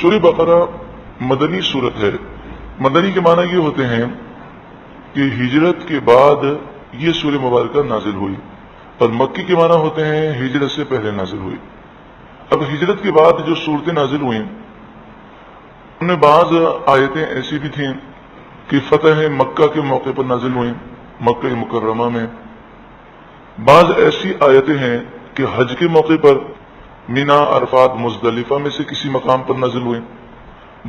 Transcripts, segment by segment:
سورہ بقرہ مدنی صورت ہے۔ مدنی کے معنی یہ ہوتے ہیں کہ ہجرت کے بعد یہ سورہ مبارکہ نازل ہوئی، اور مکی کے معنی ہوتے ہیں ہجرت سے پہلے نازل ہوئی۔ اب ہجرت کے بعد جو صورتیں نازل ہوئیں ان میں بعض آیتیں ایسی بھی تھیں کہ فتح مکہ کے موقع پر نازل ہوئیں، مکہ مکرمہ میں۔ بعض ایسی آیتیں ہیں کہ حج کے موقع پر مینا، عرفات، مزدلفہ میں سے کسی مقام پر نازل ہوئیں۔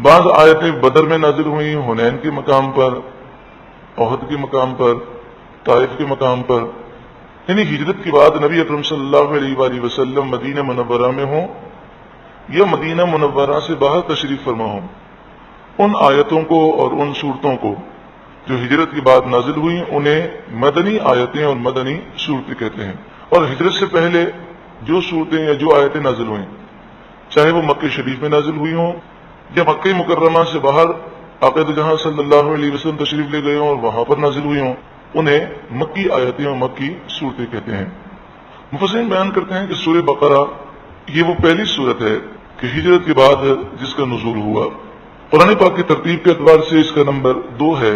بعض آیتیں بدر میں نازل ہوئیں، حنین کے مقام پر، احد کے مقام پر، طائف کے مقام پر۔ یعنی ہجرت کے بعد نبی اکرم صلی اللہ علیہ وآلہ وسلم مدینہ منورہ میں ہوں یا مدینہ منورہ سے باہر تشریف فرما ہوں، ان آیتوں کو اور ان صورتوں کو جو ہجرت کے بعد نازل ہوئی انہیں مدنی آیتیں اور مدنی صورتیں کہتے ہیں۔ اور ہجرت سے پہلے جو صورتیں یا جو آیتیں نازل ہوئیں، چاہے وہ مکہ شریف میں نازل ہوئی ہوں یا مکہ مکرمہ سے باہر آقا جہاں صلی اللہ علیہ وسلم تشریف لے گئے ہوں اور وہاں پر نازل ہوئی ہوں، انہیں مکی آیتیں اور مکی صورتیں کہتے ہیں۔ مفسرین بیان کرتے ہیں کہ سورہ بقرہ یہ وہ پہلی صورت ہے کہ ہجرت کے بعد جس کا نزول ہوا۔ قرآن پاک کی ترتیب کے اعتبار سے اس کا نمبر 2 ہے،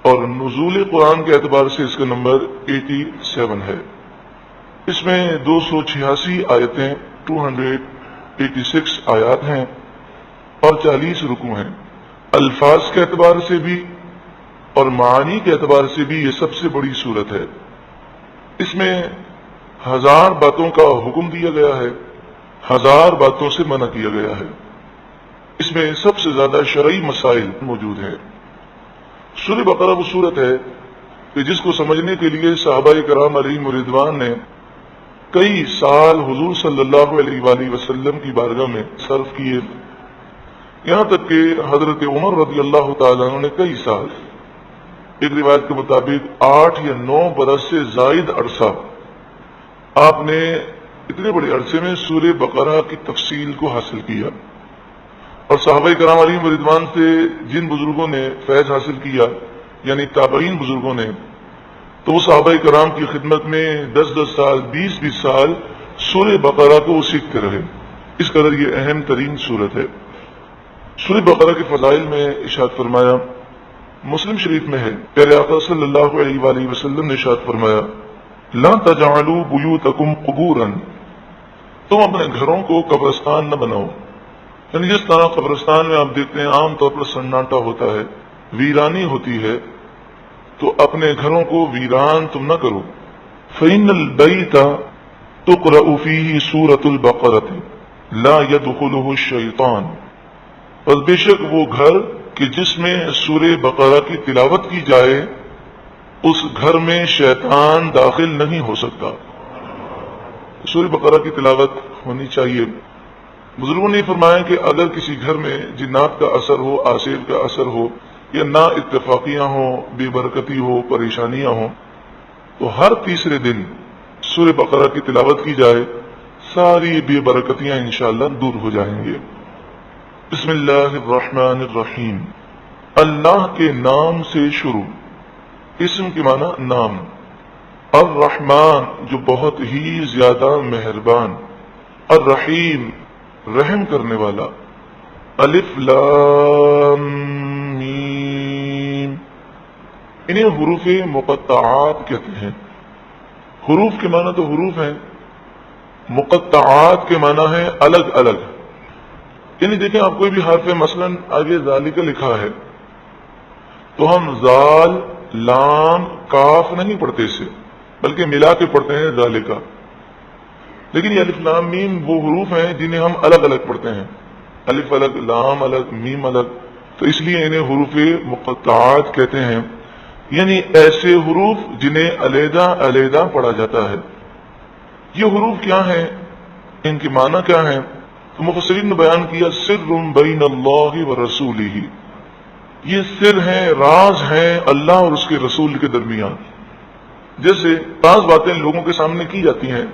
اور نزول قرآن کے اعتبار سے اس کا نمبر 87 ہے۔ اس میں 286 آیتیں 286 آیات ہیں اور 40 رکوع ہیں۔ الفاظ کے اعتبار سے بھی اور معانی کے اعتبار سے بھی یہ سب سے بڑی صورت ہے۔ اس میں 1000 باتوں کا حکم دیا گیا ہے، 1000 باتوں سے منع کیا گیا ہے۔ اس میں سب سے زیادہ شرعی مسائل موجود ہیں۔ سورہ بقرہ وہ صورت ہے کہ جس کو سمجھنے کے لیے صحابہ کرام علیہم رضوان نے کئی سال حضور صلی اللہ علیہ وآلہ وسلم کی بارگاہ میں صرف کیے، یہاں تک کہ حضرت عمر رضی اللہ تعالیٰ عنہ نے کئی سال، ایک روایت کے مطابق 8 یا 9 برس سے زائد عرصہ آپ نے اتنے بڑے عرصے میں سورہ بقرہ کی تفصیل کو حاصل کیا۔ اور صحابہ کرام علیہم رضوان سے جن بزرگوں نے فیض حاصل کیا یعنی تابعین بزرگوں نے، تو وہ صحابہ کرام کی خدمت میں 10 سال 20 سال سورہ بقرہ کو وہ سیکھتے رہے۔ اس قدر یہ اہم ترین صورت ہے۔ سورہ بقرہ کے فضائل میں ارشاد فرمایا، مسلم شریف میں ہے، پیارے آقا صلی اللہ علیہ وآلہ وسلم نے ارشاد فرمایا، لا تجعلوا بیوتکم قبورا، تم اپنے گھروں کو قبرستان نہ بناؤ۔ یعنی جس طرح قبرستان میں آپ دیکھتے ہیں عام طور پر سناٹا ہوتا ہے، ویرانی ہوتی ہے، تو اپنے گھروں کو ویران تم نہ کرو۔ فإن البیت تقرأ فیہ سورۃ البقرۃ لا يدخلہ الشیطان، بس بے شک وہ گھر کہ جس میں سورہ بقرہ کی تلاوت کی جائے اس گھر میں شیطان داخل نہیں ہو سکتا۔ سورہ بقرہ کی تلاوت ہونی چاہیے۔ بزرگوں نے فرمایا کہ اگر کسی گھر میں جنات کا اثر ہو، آصف کا اثر ہو، یا نا اتفاقیاں ہوں، بے برکتی ہو، پریشانیاں ہوں، تو ہر تیسرے دن سورہ بقرہ کی تلاوت کی جائے، ساری بے برکتیاں انشاءاللہ دور ہو جائیں گے۔ بسم اللہ الرحمن الرحیم، اللہ کے نام سے شروع۔ اسم کے معنی نام، الرحمن جو بہت ہی زیادہ مہربان، الرحیم رحم کرنے والا۔ الف لام میم، انہیں حروف مقطعات کہتے ہیں۔ حروف کے معنی تو حروف ہیں، مقطعات کے معنی ہے الگ الگ۔ یعنی دیکھیں آپ کوئی بھی حرف مثلا آگے ذالک لکھا ہے تو ہم زال لام کاف نہیں پڑھتے اسے، بلکہ ملا کے پڑھتے ہیں ذالکا۔ لیکن یہ الف لام میم وہ حروف ہیں جنہیں ہم الگ الگ پڑھتے ہیں، الف الگ، لام الگ، میم الگ، تو اس لیے انہیں حروف مقطعات کہتے ہیں۔ یعنی ایسے حروف جنہیں علیحدہ علیحدہ پڑھا جاتا ہے۔ یہ حروف کیا ہیں، ان کے معنی کیا ہیں؟ تو مفسرین نے بیان کیا، سر بین اللہ ورسولہ، یہ سر ہیں، راز ہیں اللہ اور اس کے رسول کے درمیان۔ جیسے بعض باتیں لوگوں کے سامنے کی جاتی ہیں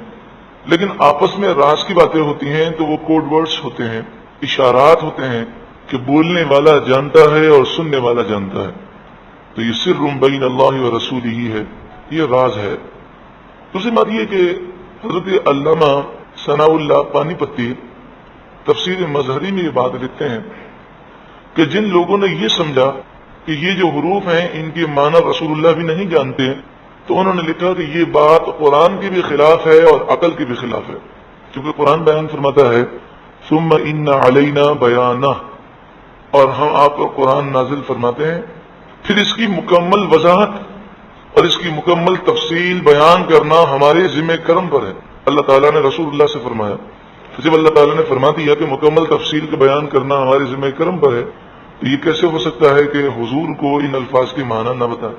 لیکن آپس میں راز کی باتیں ہوتی ہیں تو وہ کوڈ ورڈز ہوتے ہیں، اشارات ہوتے ہیں کہ بولنے والا جانتا ہے اور سننے والا جانتا ہے۔ تو یہ سر بین اللہ ورسولہ ہے، یہ راز ہے۔ دوسری بات یہ کہ حضرت علامہ ثناء اللہ پانی پتی تفسیر مظہری میں یہ بات لکھتے ہیں کہ جن لوگوں نے یہ سمجھا کہ یہ جو حروف ہیں ان کے معنی رسول اللہ بھی نہیں جانتے ہیں، تو انہوں نے لکھا کہ یہ بات قرآن کے بھی خلاف ہے اور عقل کے بھی خلاف ہے، کیونکہ قرآن بیان فرماتا ہے ثم ان علینا بیانہ، اور ہم آپ کو قرآن نازل فرماتے ہیں، پھر اس کی مکمل وضاحت اور اس کی مکمل تفصیل بیان کرنا ہمارے ذمہ کرم پر ہے۔ اللہ تعالیٰ نے رسول اللہ سے فرمایا، تو جب اللہ تعالیٰ نے فرما دیا کہ مکمل تفصیل کا بیان کرنا ہمارے ذمہ کرم پر ہے، تو یہ کیسے ہو سکتا ہے کہ حضور کو ان الفاظ کے معنی نہ بتائے؟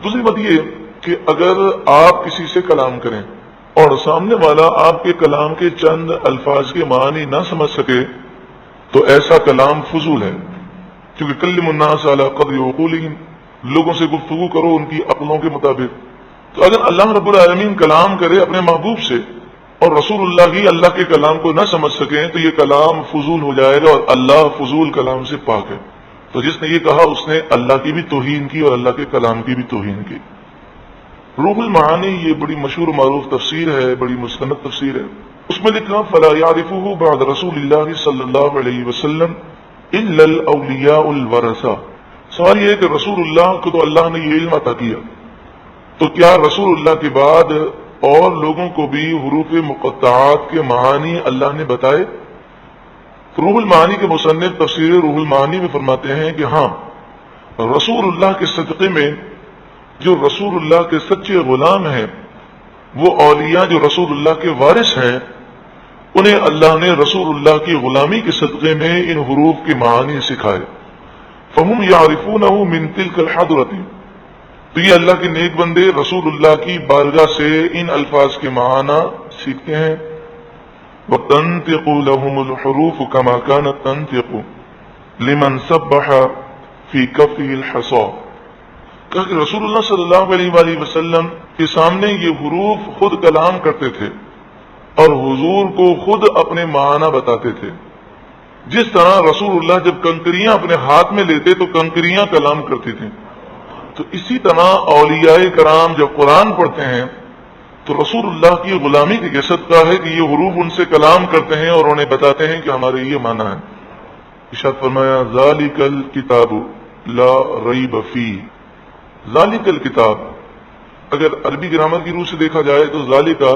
دوسری بات یہ کہ اگر آپ کسی سے کلام کریں اور سامنے والا آپ کے کلام کے چند الفاظ کے معنی نہ سمجھ سکے تو ایسا کلام فضول ہے، کیونکہ کلم الناس علی قدر عقولہم، لوگوں سے گفتگو کرو ان کی عقلوں کے مطابق۔ تو اگر اللہ رب العالمین کلام کرے اپنے محبوب سے اور رسول اللہ ہی اللہ کے کلام کو نہ سمجھ سکیں تو یہ کلام فضول ہو جائے گا، اور اللہ فضول کلام سے پاک ہے۔ تو جس نے یہ کہا اس نے اللہ کی بھی توہین کی اور اللہ کے کلام کی بھی توہین کی۔ روح المعانی یہ بڑی مشہور و معروف تفسیر ہے، بڑی مستند تفسیر ہے۔ اس میں لکھا فلا يعرفه بعد رسول اللہ صلی اللہ علیہ وسلم الا الاولیاء الورثہ۔ سوال یہ ہے کہ رسول اللہ کو تو اللہ نے یہ علم عطا کیا، تو کیا رسول اللہ کے بعد اور لوگوں کو بھی حروف مقطعات کے معانی اللہ نے بتائے؟ روح المعانی کے مصنف تفسیر روح المعانی میں فرماتے ہیں کہ ہاں، رسول اللہ کے صدقے میں جو رسول اللہ کے سچے غلام ہیں، وہ اولیاء جو رسول اللہ کے وارث ہیں، انہیں اللہ نے رسول اللہ کی غلامی کے صدقے میں ان حروف کے معانی سکھائے۔ فہم یعرفونہ من تلک الحضرۃ، تو یہ اللہ کے نیک بندے رسول اللہ کی بارگاہ سے ان الفاظ کے معنی سیکھتے ہیں۔ وَتَنْطِقُ لَهُمُ الْحُرُوفُ كَمَا كَانَتْ تَنْطِقُ لِمَنْ سَبَّحَ فِي كَفِّهِ الْحَصَىٰ۔ کہا کہ رسول اللہ صلی اللہ علیہ وآلہ وسلم کے سامنے یہ حروف خود کلام کرتے تھے اور حضور کو خود اپنے معنی بتاتے تھے۔ جس طرح رسول اللہ جب کنکریاں اپنے ہاتھ میں لیتے تو کنکریاں کلام کرتی تھیں، تو اسی طرح اولیاء کرام جب قرآن پڑھتے ہیں تو رسول اللہ کی غلامی کی جسد کا ہے کہ یہ حروف ان سے کلام کرتے ہیں اور انہیں بتاتے ہیں کہ ہمارے یہ معنی ہے۔ ارشاد فرمایا ذالک الکتاب لا ریب فیہ۔ ذالک الکتاب اگر عربی گرامر کی روح سے دیکھا جائے تو ذالکا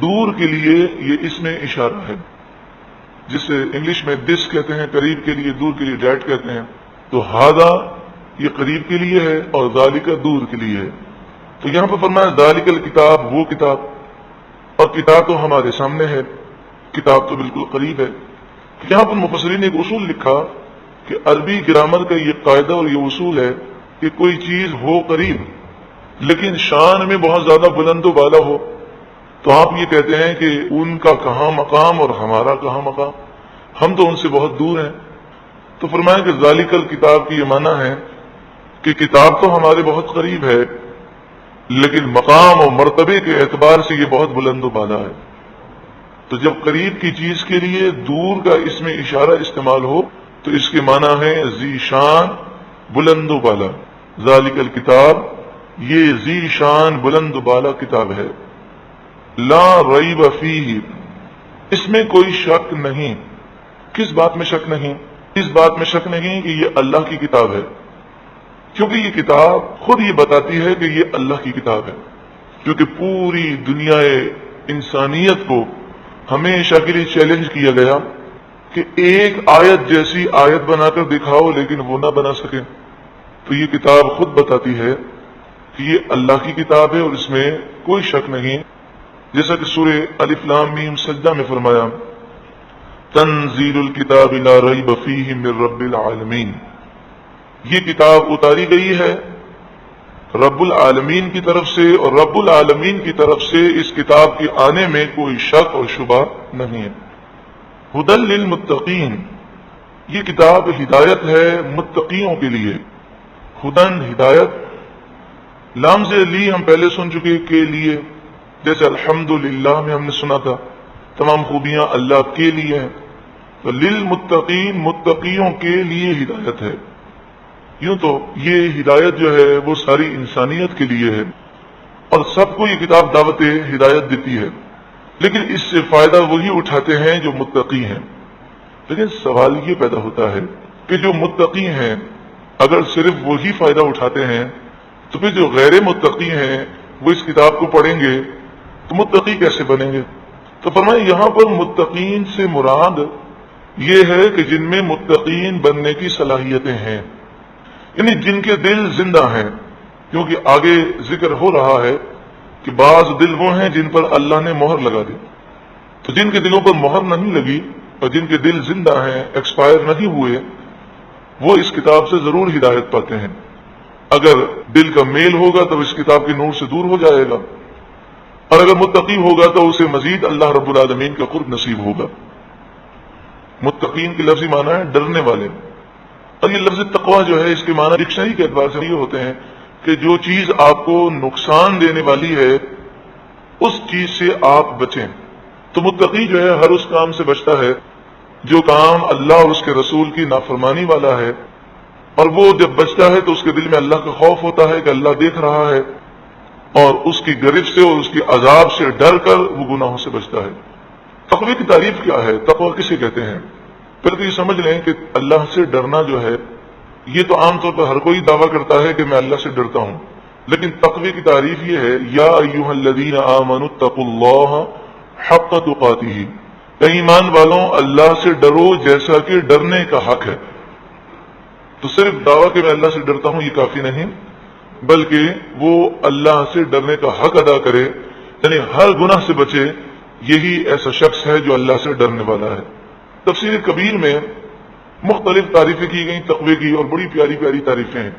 دور کے لیے یہ اس میں اشارہ ہے، جسے انگلش میں دس کہتے ہیں، قریب کے لیے، دور کے لیے ڈیٹ کہتے ہیں، تو ہذا یہ قریب کے لیے ہے اور ذالکا دور کے لیے ہے۔ تو یہاں پر فرمایا ذالک الکتاب، وہ کتاب، اور کتاب تو ہمارے سامنے ہے، کتاب تو بالکل قریب ہے۔ یہاں پر مفسرین نے ایک اصول لکھا کہ عربی گرامر کا یہ قاعدہ اور یہ اصول ہے کہ کوئی چیز ہو قریب لیکن شان میں بہت زیادہ بلند و بالا ہو، تو آپ یہ کہتے ہیں کہ ان کا کہاں مقام اور ہمارا کہاں مقام، ہم تو ان سے بہت دور ہیں۔ تو فرمایا کہ ذالک الکتاب کی یہ معنی ہے کہ کتاب تو ہمارے بہت قریب ہے لیکن مقام اور مرتبے کے اعتبار سے یہ بہت بلند و بالا ہے۔ تو جب قریب کی چیز کے لیے دور کا اس میں اشارہ استعمال ہو تو اس کے معنی ہے ذی شان، بلند و بالا۔ ذالک الکتاب، یہ ذی شان بلند و بالا کتاب ہے۔ لا ریب فیہ، اس میں کوئی شک نہیں۔ کس بات میں شک نہیں؟ اس بات میں شک نہیں کہ یہ اللہ کی کتاب ہے، کیونکہ یہ کتاب خود یہ بتاتی ہے کہ یہ اللہ کی کتاب ہے، کیونکہ پوری دنیا انسانیت کو ہمیشہ کے لیے چیلنج کیا گیا کہ ایک آیت جیسی آیت بنا کر دکھاؤ لیکن وہ نہ بنا سکے۔ تو یہ کتاب خود بتاتی ہے کہ یہ اللہ کی کتاب ہے اور اس میں کوئی شک نہیں، جیسا کہ سورہ الف لام میم سجدہ میں فرمایا تنزیل الکتاب لا ریب فیہ من رب العالمین، یہ کتاب اتاری گئی ہے رب العالمین کی طرف سے، اور رب العالمین کی طرف سے اس کتاب کے آنے میں کوئی شک اور شبہ نہیں ہے۔ ھدی للمتقین، یہ کتاب ہدایت ہے متقیوں کے لیے۔ ہدن ہدایت، لام سے لی ہم پہلے سن چکے کے لیے، جیسے الحمدللہ میں ہم نے سنا تھا تمام خوبیاں اللہ کے لیے ہیں، تو للمتقین متقیوں کے لیے ہدایت ہے۔ یوں تو یہ ہدایت جو ہے وہ ساری انسانیت کے لیے ہے اور سب کو یہ کتاب دعوت ہدایت دیتی ہے، لیکن اس سے فائدہ وہی اٹھاتے ہیں جو متقی ہیں۔ لیکن سوال یہ پیدا ہوتا ہے کہ جو متقی ہیں اگر صرف وہی فائدہ اٹھاتے ہیں تو پھر جو غیر متقی ہیں وہ اس کتاب کو پڑھیں گے تو متقی کیسے بنیں گے؟ تو فرمائیں یہاں پر متقین سے مراد یہ ہے کہ جن میں متقین بننے کی صلاحیتیں ہیں، یعنی جن کے دل زندہ ہیں، کیونکہ آگے ذکر ہو رہا ہے کہ بعض دل وہ ہیں جن پر اللہ نے مہر لگا دی، تو جن کے دلوں پر مہر نہیں لگی اور جن کے دل زندہ ہیں، ایکسپائر نہیں ہوئے، وہ اس کتاب سے ضرور ہدایت پاتے ہیں۔ اگر دل کا میل ہوگا تو اس کتاب کے نور سے دور ہو جائے گا، اور اگر متقی ہوگا تو اسے مزید اللہ رب العالمین کا قرب نصیب ہوگا۔ متقین کے لفظی معنی ہے ڈرنے والے، اور یہ لفظ تقویٰ جو ہے اس کے معنی ڈکشنری کے اعتبار سے یہ ہوتے ہیں کہ جو چیز آپ کو نقصان دینے والی ہے اس چیز سے آپ بچیں۔ تو متقی جو ہے ہر اس کام سے بچتا ہے جو کام اللہ اور اس کے رسول کی نافرمانی والا ہے، اور وہ جب بچتا ہے تو اس کے دل میں اللہ کا خوف ہوتا ہے کہ اللہ دیکھ رہا ہے، اور اس کی گرفت سے اور اس کی عذاب سے ڈر کر وہ گناہوں سے بچتا ہے۔ تقوی کی تعریف کیا ہے؟ تقوی کسے کہتے ہیں؟ پہلے تو یہ سمجھ لیں کہ اللہ سے ڈرنا جو ہے یہ تو عام طور پر ہر کوئی دعویٰ کرتا ہے کہ میں اللہ سے ڈرتا ہوں، لیکن تقوی کی تعریف یہ ہے یا ایھا الذین آمنوا اتقوا اللہ حق تقاتہ، اے ایمان والوں اللہ سے ڈرو جیسا کہ ڈرنے کا حق ہے۔ تو صرف دعویٰ کہ میں اللہ سے ڈرتا ہوں یہ کافی نہیں، بلکہ وہ اللہ سے ڈرنے کا حق ادا کرے، یعنی ہر گناہ سے بچے، یہی ایسا شخص ہے جو اللہ سے ڈرنے والا ہے۔ تفسیر کبیر میں مختلف تعریفیں کی گئیں تقوی کی، اور بڑی پیاری پیاری تعریفیں ہیں۔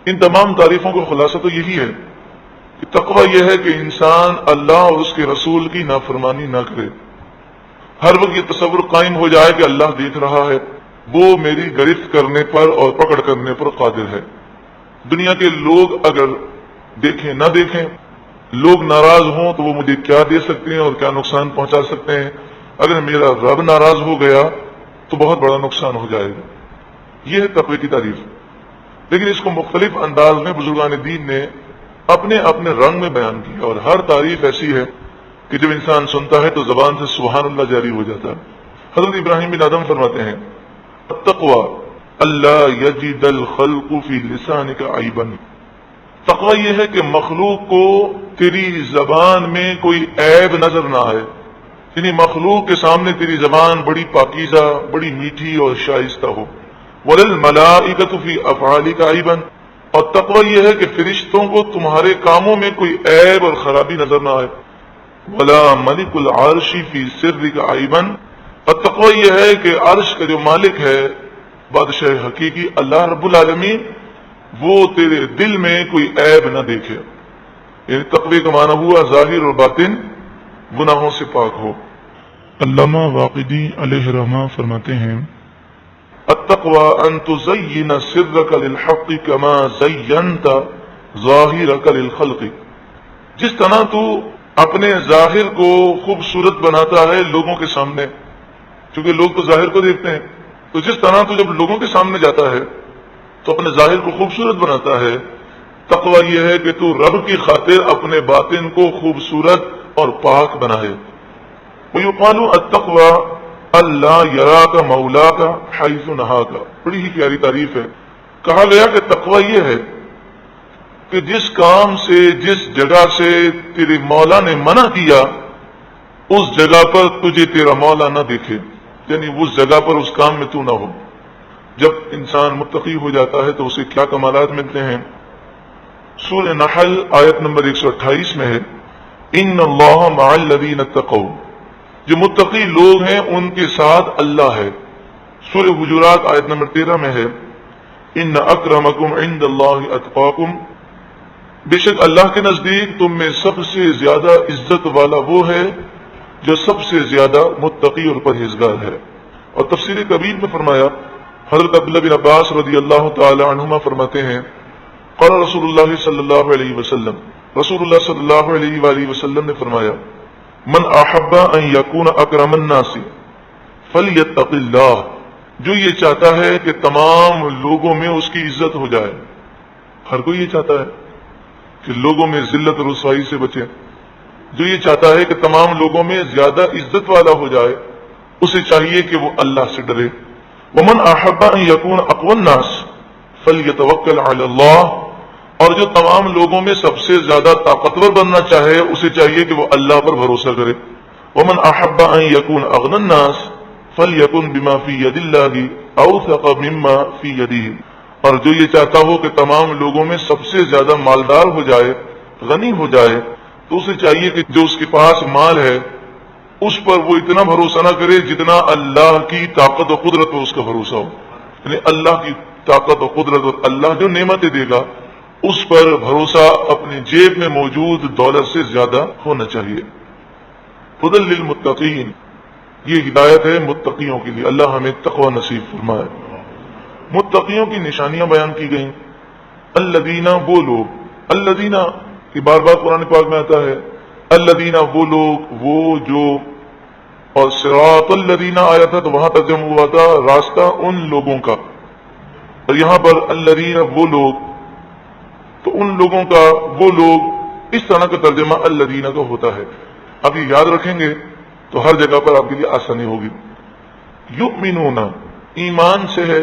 ان تمام تعریفوں کا خلاصہ تو یہی ہے کہ تقوی یہ ہے کہ انسان اللہ اور اس کے رسول کی نافرمانی نہ کرے، ہر وقت یہ تصور قائم ہو جائے کہ اللہ دیکھ رہا ہے، وہ میری گرفت کرنے پر اور پکڑ کرنے پر قادر ہے۔ دنیا کے لوگ اگر دیکھیں نہ دیکھیں، لوگ ناراض ہوں تو وہ مجھے کیا دے سکتے ہیں اور کیا نقصان پہنچا سکتے ہیں، اگر میرا رب ناراض ہو گیا تو بہت بڑا نقصان ہو جائے گا۔ یہ ہے تقوی کی تعریف، لیکن اس کو مختلف انداز میں بزرگان دین نے اپنے اپنے رنگ میں بیان کیا، اور ہر تعریف ایسی ہے کہ جب انسان سنتا ہے تو زبان سے سبحان اللہ جاری ہو جاتا ہے۔ حضرت ابراہیم بن آدم فرماتے ہیں التقوی اللہ یجد الخلق فی لسانک عیبا، تقوی یہ ہے کہ مخلوق کو تیری زبان میں کوئی عیب نظر نہ آئے، یعنی مخلوق کے سامنے تیری زبان بڑی پاکیزہ، بڑی میٹھی اور شائستہ ہو۔ وللملائکۃ فی افعالک عیبا، اور تقوی یہ ہے کہ فرشتوں کو تمہارے کاموں میں کوئی عیب اور خرابی نظر نہ آئے۔ ولا ملک العرش فی سرک عیبا، اور تقوی یہ ہے کہ عرش کا جو مالک ہے بادشاہ حقیقی اللہ رب العالمین، وہ تیرے دل میں کوئی عیب نہ دیکھے، یعنی تقوی کا معنی ہوا ظاہر اور باطن گناہوں سے پاک ہو۔ علامہ واقدی علیہ رحمہ فرماتے ہیں التقوی ان تزین سرک للحق کما زینت ظاہرک للخلق، جس طرح تو اپنے ظاہر کو خوبصورت بناتا ہے لوگوں کے سامنے، کیونکہ لوگ تو ظاہر کو دیکھتے ہیں، تو جس طرح تو جب لوگوں کے سامنے جاتا ہے تو اپنے ظاہر کو خوبصورت بناتا ہے، تقوی یہ ہے کہ تو رب کی خاطر اپنے باطن کو خوبصورت اور پاک بنائے۔ ویقال التقوی اللہ یراک مولاک حیث نہاک، بڑی ہی پیاری تعریف ہے۔ کہا گیا کہ تقوی یہ ہے کہ جس کام سے، جس جگہ سے تیرے مولا نے منع کیا اس جگہ پر تجھے تیرا مولا نہ دیکھے، یعنی اس جگہ پر اس کام میں تو نہ ہو۔ جب انسان متقی ہو جاتا ہے تو اسے کیا کمالات ملتے ہیں؟ سورہ نحل آیت نمبر 128 میں ہے ان اللہ مع الذین اتقوا، جو متقی لوگ ہیں ان کے ساتھ اللہ ہے۔ سورہ حجرات آیت نمبر 13 میں ہے ان اکرمکم عند اللہ اتقاکم، بے شک اللہ کے نزدیک تم میں سب سے زیادہ عزت والا وہ ہے جو سب سے زیادہ متقی اور پرہیزگار ہے۔ اور تفسیر کبیر میں فرمایا، حضرت عبداللہ بن عباس رضی اللہ تعالی عنہما فرماتے ہیں قال رسول اللہ صلی اللہ علیہ وسلم، رسول اللہ صلی اللہ علیہ وآلہ وسلم نے فرمایا من احب ان یکون اکرم الناس فلیتق اللہ، جو یہ چاہتا ہے کہ تمام لوگوں میں اس کی عزت ہو جائے، ہر کوئی یہ چاہتا ہے کہ لوگوں میں ذلت اور رسوائی سے بچے، جو یہ چاہتا ہے کہ تمام لوگوں میں زیادہ عزت والا ہو جائے اسے چاہیے کہ وہ اللہ سے ڈرے۔ ومن احب ان یکون اقوى الناس فلیتوکل علی اللہ، اور جو تمام لوگوں میں سب سے زیادہ طاقتور بننا چاہے اسے چاہیے کہ وہ اللہ پر بھروسہ کرے۔ ومن احب ان یکون اغنى الناس فلیکن بما فی ید اللہ اوثق مما فی یدہ، اور جو یہ چاہتا ہو کہ تمام لوگوں میں سب سے زیادہ مالدار ہو جائے، غنی ہو جائے، تو اسے چاہیے کہ جو اس کے پاس مال ہے اس پر وہ اتنا بھروسہ نہ کرے جتنا اللہ کی طاقت و قدرت پر اس کا بھروسہ ہو، یعنی اللہ کی طاقت و قدرت اور اللہ جو نعمتیں دے گا اس پر بھروسہ اپنی جیب میں موجود دولت سے زیادہ ہونا چاہیے۔ ہدی للمتقین، یہ ہدایت ہے متقیوں کے لیے، اللہ ہمیں تقوی نصیب فرمائے۔ متقیوں کی نشانیاں بیان کی گئیں۔ الذین، وہ لوگ، الذین کہ بار بار قرآن پاک میں آتا ہے، الذین وہ لوگ، وہ جو، اور صراط الذین آیا تھا تو وہاں ترجمہ ہوا تھا راستہ ان لوگوں کا، اور یہاں پر الذین وہ لوگ، تو ان لوگوں کا، وہ لوگ، اس طرح کا ترجمہ الذین کا ہوتا ہے۔ اب یہ یاد رکھیں گے تو ہر جگہ پر آپ کے لیے آسانی ہوگی۔ یؤمنون، ایمان سے ہے،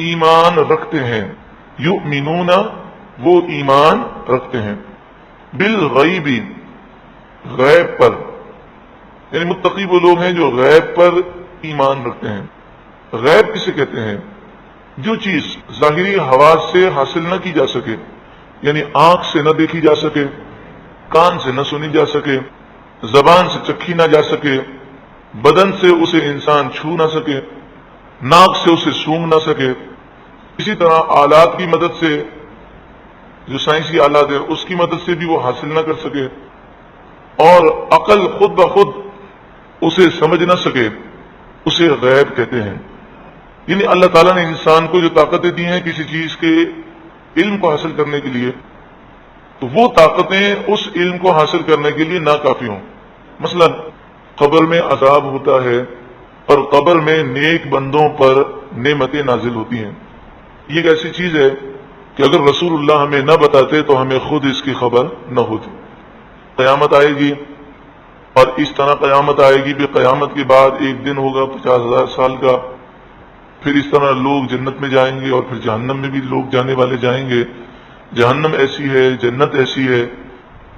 ایمان رکھتے ہیں، یؤمنون وہ ایمان رکھتے ہیں، بالغیب غیب پر، یعنی متقی وہ لوگ ہیں جو غیب پر ایمان رکھتے ہیں۔ غیب کسے کہتے ہیں؟ جو چیز ظاہری حواس سے حاصل نہ کی جا سکے، یعنی آنکھ سے نہ دیکھی جا سکے، کان سے نہ سنی جا سکے، زبان سے چکھی نہ جا سکے، بدن سے اسے انسان چھو نہ سکے، ناک سے اسے سونگھ نہ سکے، اسی طرح آلات کی مدد سے، جو سائنسی آلات ہے اس کی مدد سے بھی وہ حاصل نہ کر سکے، اور عقل خود بخود اسے سمجھ نہ سکے، اسے غیب کہتے ہیں۔ یعنی اللہ تعالیٰ نے انسان کو جو طاقتیں دی ہیں کسی چیز کے علم کو حاصل کرنے کے لیے، تو وہ طاقتیں اس علم کو حاصل کرنے کے لیے ناکافی ہوں۔ مثلا قبر میں عذاب ہوتا ہے اور قبر میں نیک بندوں پر نعمتیں نازل ہوتی ہیں۔ یہ ایک ایسی چیز ہے کہ اگر رسول اللہ ہمیں نہ بتاتے تو ہمیں خود اس کی خبر نہ ہوتی۔ قیامت آئے گی، اور اس طرح قیامت آئے گی، پھر قیامت کے بعد ایک دن ہوگا 50,000 سال کا، پھر اس طرح لوگ جنت میں جائیں گے اور پھر جہنم میں بھی لوگ جانے والے جائیں گے، جہنم ایسی ہے، جنت ایسی ہے۔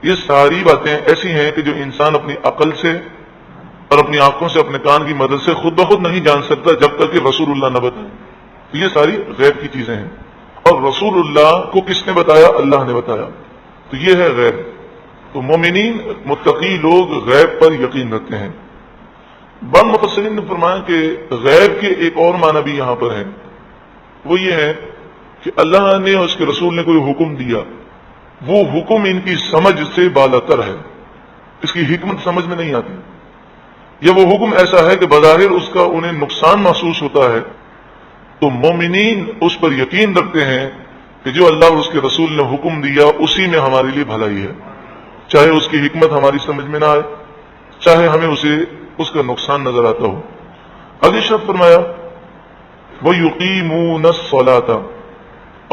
یہ ساری باتیں ایسی ہیں کہ جو انسان اپنی عقل سے اور اپنی آنکھوں سے، اپنے کان کی مدد سے خود بخود نہیں جان سکتا جب تک کہ رسول اللہ نہ بتائے۔ تو یہ ساری غیب کی چیزیں ہیں، اور رسول اللہ کو کس نے بتایا؟ اللہ نے بتایا، تو یہ ہے غیب۔ تو مومنین، متقی لوگ غیب پر یقین رکھتے ہیں۔ بعض مفسرین نے فرمایا کہ غیب کے ایک اور معنی بھی یہاں پر ہے، وہ یہ ہے کہ اللہ نے اور اس کے رسول نے کوئی حکم دیا، وہ حکم ان کی سمجھ سے بالاتر ہے، اس کی حکمت سمجھ میں نہیں آتی، یا وہ حکم ایسا ہے کہ بظاہر اس کا انہیں نقصان محسوس ہوتا ہے، تو مومنین اس پر یقین رکھتے ہیں کہ جو اللہ اور اس کے رسول نے حکم دیا اسی میں ہمارے لیے بھلائی ہے، چاہے اس کی حکمت ہماری سمجھ میں نہ آئے، چاہے ہمیں اس کا نقصان نظر آتا ہو۔ اگلی شرط فرمایا وَيُقِيمُونَ الصَّلَاةَ،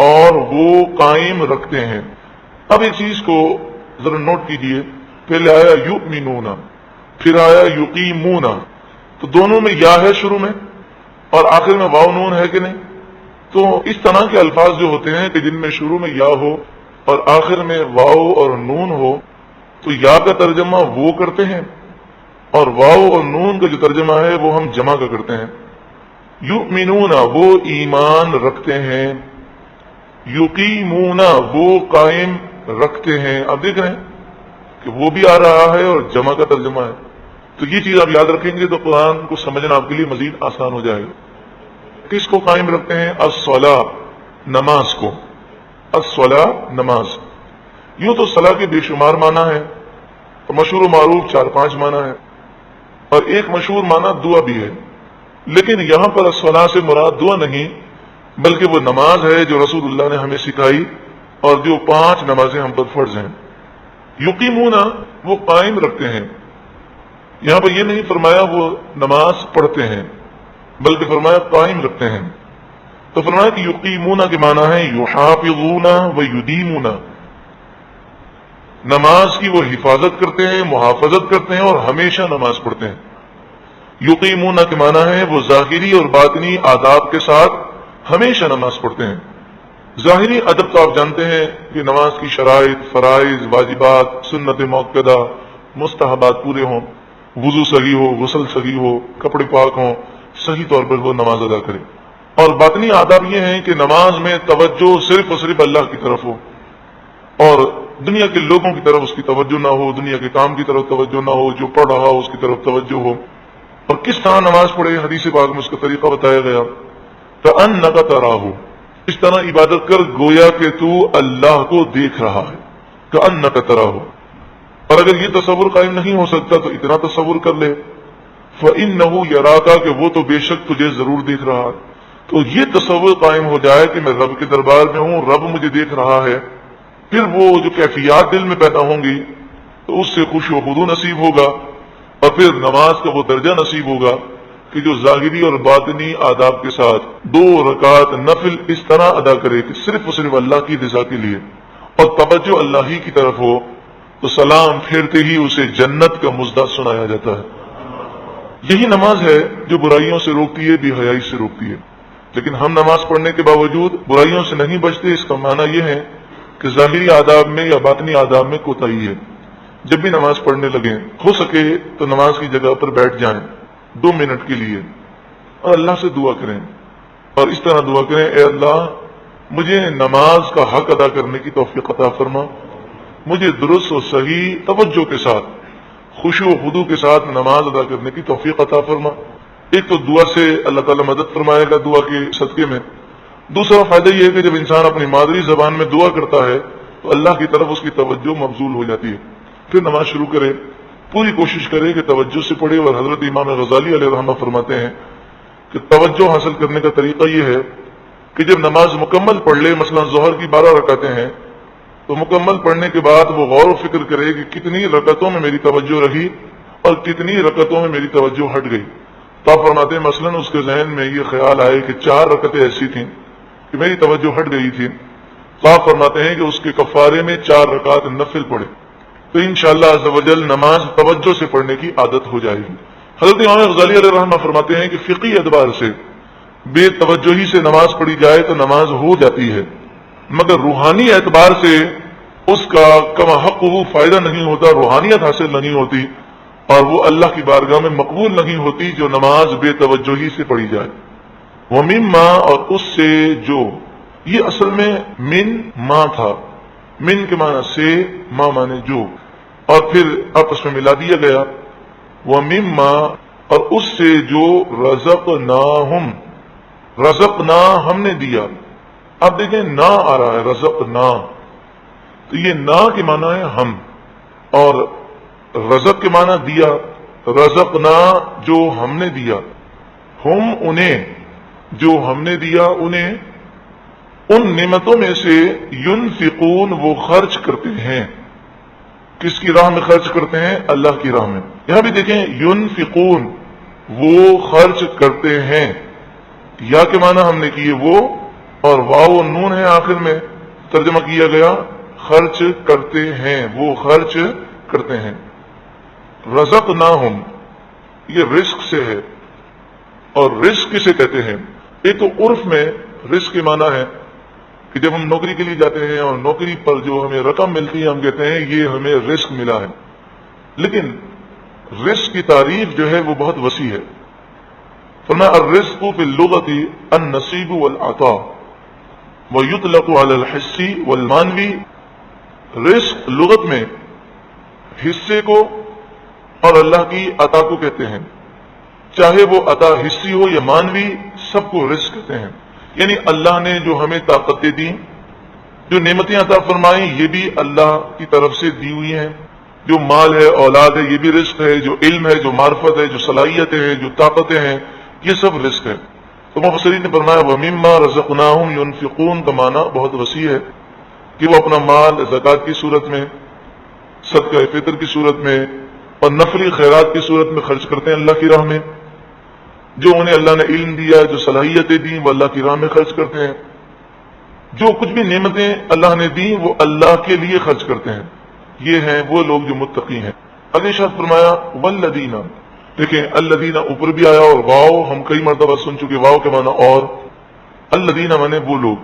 اور وہ قائم رکھتے ہیں۔ اب ایک چیز کو ذرا نوٹ کیجئے، پہلے آیا یؤمنون، پھر آیا یقیمون، تو دونوں میں یا ہے شروع میں اور آخر میں واو نون ہے کہ نہیں؟ تو اس طرح کے الفاظ جو ہوتے ہیں کہ جن میں شروع میں یا ہو اور آخر میں واو اور نون ہو، تو یا کا ترجمہ وہ کرتے ہیں اور واو اور نون کا جو ترجمہ ہے وہ ہم جمع کا کرتے ہیں۔ یؤمنون وہ ایمان رکھتے ہیں، یقیمون وہ قائم رکھتے ہیں۔ اب دیکھ رہے ہیں کہ وہ بھی آ رہا ہے اور جمع کا ترجمہ ہے، تو یہ چیز آپ یاد رکھیں گے تو قرآن کو سمجھنا آپ کے لیے مزید آسان ہو جائے گا۔ کس کو قائم رکھتے ہیں؟ الصلاۃ، نماز کو، الصلاۃ نماز۔ یوں تو صلاح کے بے شمار معنی ہے، اور مشہور و معروف 4-5 معنی ہے، اور ایک مشہور معنی دعا بھی ہے، لیکن یہاں پر الصلاح سے مراد دعا نہیں بلکہ وہ نماز ہے جو رسول اللہ نے ہمیں سکھائی اور جو 5 نمازیں ہم پر فرض ہیں۔ یقیمون وہ قائم رکھتے ہیں، یہاں پر یہ نہیں فرمایا وہ نماز پڑھتے ہیں بلکہ فرمایا قائم رکھتے ہیں، تو فرمایا کہ یقیمون کے معنی ہے یحافظون و یدیمون، نماز کی وہ حفاظت کرتے ہیں، محافظت کرتے ہیں اور ہمیشہ نماز پڑھتے ہیں۔ یقیمون کے معنی ہے وہ ظاہری اور باطنی آداب کے ساتھ ہمیشہ نماز پڑھتے ہیں۔ ظاہری ادب تو آپ جانتے ہیں کہ نماز کی شرائط، فرائض، واجبات، سنت مؤکدہ، مستحبات پورے ہوں، وضو صحیح ہو، غسل صحیح ہو، کپڑے پاک ہوں، صحیح طور پر وہ نماز ادا کرے۔ اور باطنی آداب یہ ہیں کہ نماز میں توجہ صرف اور صرف اللہ کی طرف ہو، اور دنیا کے لوگوں کی طرف اس کی توجہ نہ ہو، دنیا کے کام کی طرف توجہ نہ ہو، جو پڑھ رہا ہو اس کی طرف توجہ ہو۔ اور کس طرح نماز پڑھے، حدیث پاک میں اس کا طریقہ بتایا گیا، کأنک تراہ، اس طرح عبادت کر گویا کہ تو اللہ کو دیکھ رہا ہے، کأنک تراہ۔ اور اگر یہ تصور قائم نہیں ہو سکتا تو اتنا تصور کر لے، فإنہ یراک، کہ وہ تو بے شک تجھے ضرور دیکھ رہا ہے۔ تو یہ تصور قائم ہو جائے کہ میں رب کے دربار میں ہوں، رب مجھے دیکھ رہا ہے، پھر وہ جو کیفیات دل میں پیدا ہوں گی تو اس سے خشوع و خضوع نصیب ہوگا، اور پھر نماز کا وہ درجہ نصیب ہوگا کہ جو ظاہری اور باطنی آداب کے ساتھ 2 رکعت نفل اس طرح ادا کرے کہ صرف اور صرف اللہ کی رضا کے لیے اور توجہ اللہ ہی کی طرف ہو، تو سلام پھیرتے ہی اسے جنت کا مژدہ سنایا جاتا ہے۔ یہی نماز ہے جو برائیوں سے روکتی ہے، بے حیائی سے روکتی ہے۔ لیکن ہم نماز پڑھنے کے باوجود برائیوں سے نہیں بچتے۔ اس کا معنی یہ ہے کہ ظاہری آداب میں یا باطنی آداب میں کوتاہی ہے۔ جب بھی نماز پڑھنے لگیں، ہو سکے تو نماز کی جگہ پر بیٹھ جائیں 2 منٹ کے لیے اور اللہ سے دعا کریں، اور اس طرح دعا کریں، اے اللہ مجھے نماز کا حق ادا کرنے کی توفیق عطا فرما، مجھے درست و صحیح توجہ کے ساتھ، خشوع و خضوع کے ساتھ نماز ادا کرنے کی توفیق عطا فرما۔ ایک تو دعا سے اللہ تعالیٰ مدد فرمائے گا دعا کے صدقے میں۔ دوسرا فائدہ یہ ہے کہ جب انسان اپنی مادری زبان میں دعا کرتا ہے تو اللہ کی طرف اس کی توجہ مبذول ہو جاتی ہے۔ پھر نماز شروع کرے، پوری کوشش کرے کہ توجہ سے پڑھے۔ اور حضرت امام غزالی علیہ رحمہ فرماتے ہیں کہ توجہ حاصل کرنے کا طریقہ یہ ہے کہ جب نماز مکمل پڑھ لے، مثلا ظہر کی 12 رکعتیں ہیں، تو مکمل پڑھنے کے بعد وہ غور و فکر کرے کہ کتنی رکعتوں میں میری توجہ رہی اور کتنی رکعتوں میں میری توجہ ہٹ گئی۔ تو آپ فرماتے ہیں مثلا اس کے ذہن میں یہ خیال آئے کہ 4 رکعتیں ایسی تھیں کہ میری توجہ ہٹ گئی تھی، تو آپ فرماتے ہیں کہ اس کے کفارے میں 4 رکعت نفل پڑھے، تو انشاءاللہ عز و جل نماز توجہ سے پڑھنے کی عادت ہو جائے گی۔ حضرت امام غزالی علیہ رحمہ فرماتے ہیں کہ فقہی اعتبار سے بے توجہی سے نماز پڑھی جائے تو نماز ہو جاتی ہے، مگر روحانی اعتبار سے اس کا کما حق وہ فائدہ نہیں ہوتا، روحانیت حاصل نہیں ہوتی، اور وہ اللہ کی بارگاہ میں مقبول نہیں ہوتی جو نماز بے توجہی سے پڑھی جائے۔ وَمِمَّا، اور اس سے جو، یہ اصل میں من ما تھا، من کے معنی سے، ما معنی جو، اور پھر آپس میں ملا دیا گیا۔ وَمِمَّا، اور اس سے جو رزقناہم، رزقنا ہم نے دیا۔ اب دیکھیں نا آ رہا ہے، رزقنا، تو یہ نا کے معنی ہے ہم، اور رزق کے معنی دیا۔ رزقنا جو ہم نے دیا، ہم انہیں، جو ہم نے دیا انہیں، ان نعمتوں میں سے ینفقون وہ خرچ کرتے ہیں۔ کس کی راہ میں خرچ کرتے ہیں؟ اللہ کی راہ میں۔ یہاں بھی دیکھیں ینفقون وہ خرچ کرتے ہیں، یا کے معنی ہم نے کیے وہ، اور واو نون ہے آخر میں، ترجمہ کیا گیا خرچ کرتے ہیں، وہ خرچ کرتے ہیں۔ رزقناہم یہ رزق سے ہے، اور رزق کسے کہتے ہیں؟ ایک تو عرف میں رزق کے معنی ہے کہ جب ہم نوکری کے لیے جاتے ہیں اور نوکری پر جو ہمیں رقم ملتی ہے ہم کہتے ہیں یہ ہمیں رزق ملا ہے، لیکن رزق کی تعریف جو ہے وہ بہت وسیع ہے۔ فرمایا الرزق فی اللغۃ النصیب والعطاء ویطلق علی الحسی والمانوی، رزق لغت میں حصے کو اور اللہ کی عطا کو کہتے ہیں، چاہے وہ عطا حصی ہو یا مانوی، سب کو رزق کہتے ہیں۔ یعنی اللہ نے جو ہمیں طاقتیں دی، جو نعمتیں عطا فرمائیں، یہ بھی اللہ کی طرف سے دی ہوئی ہیں۔ جو مال ہے، اولاد ہے، یہ بھی رزق ہے۔ جو علم ہے، جو معرفت ہے، جو صلاحیتیں ہیں، جو طاقتیں ہیں، یہ سب رزق ہے۔ تو مفسرین نے فرمایا وَمِمَّا رَزَقْنَاهُمْ يُنْفِقُونَ کا معنی بہت وسیع ہے کہ وہ اپنا مال زکوٰۃ کی صورت میں، صدقہ فطر کی صورت میں اور نفلی خیرات کی صورت میں خرچ کرتے ہیں اللہ کی راہ میں۔ جو انہیں اللہ نے علم دیا، جو صلاحیتیں دیں، وہ اللہ کی راہ میں خرچ کرتے ہیں۔ جو کچھ بھی نعمتیں اللہ نے دیں وہ اللہ کے لیے خرچ کرتے ہیں۔ یہ ہیں وہ لوگ جو متقی ہیں۔ اگلی شاد فرمایا والذین، دیکھیں الذین اوپر بھی آیا اور واو ہم کئی مرتبہ سن چکے، واو کے معنی اور، الذین مانے وہ لوگ،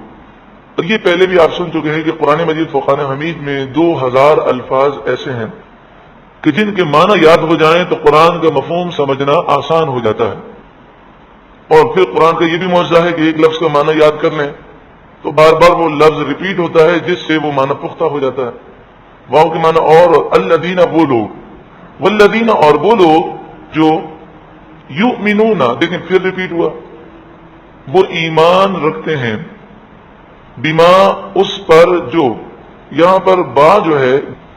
اور یہ پہلے بھی آپ سن چکے ہیں کہ قرآن مجید فرقان حمید میں 2000 الفاظ ایسے ہیں کہ جن کے معنی یاد ہو جائیں تو قرآن کا مفہوم سمجھنا آسان ہو جاتا ہے، اور پھر قرآن کا یہ بھی معجزہ ہے کہ ایک لفظ کا معنی یاد کر لیں تو بار بار وہ لفظ ریپیٹ ہوتا ہے جس سے وہ معنی پختہ ہو جاتا ہے۔ واو کے معنی اور الذین وہ لوگ، والذین اور وہ لوگ جو یؤمنون، دیکھیں پھر ریپیٹ ہوا، وہ ایمان رکھتے ہیں، بما اس پر جو، یہاں پر با جو ہے